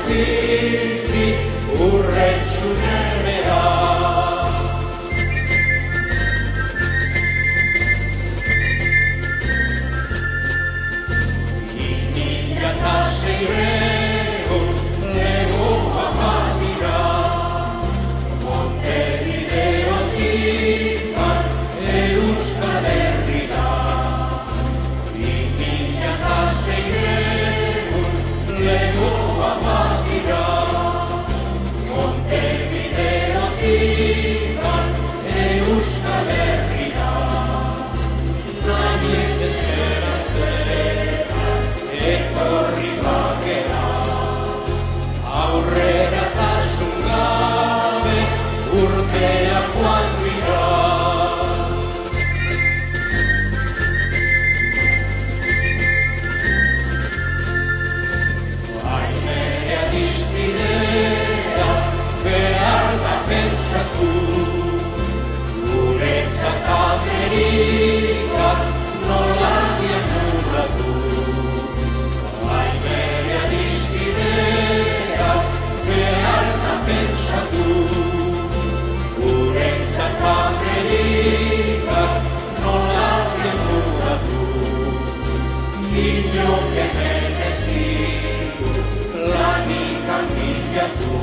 bizi urretsunerea. Mila eta seiehun legoa badira, Montevideotik Euskal Herrira. Mila eta seiehun legoa badira, Montevideotik Euskal Herrira. Naiz esperatzea etorri bagera, aurreratasun gabe urteak joan dira. Ainerea distidea behar da pentsatu, guretzat Amerika nola diamurratu. Ainerea distidea behar da pentsatu, guretzat Amerika nola diamurratu. Inok hemen ezidu lanik handiatu.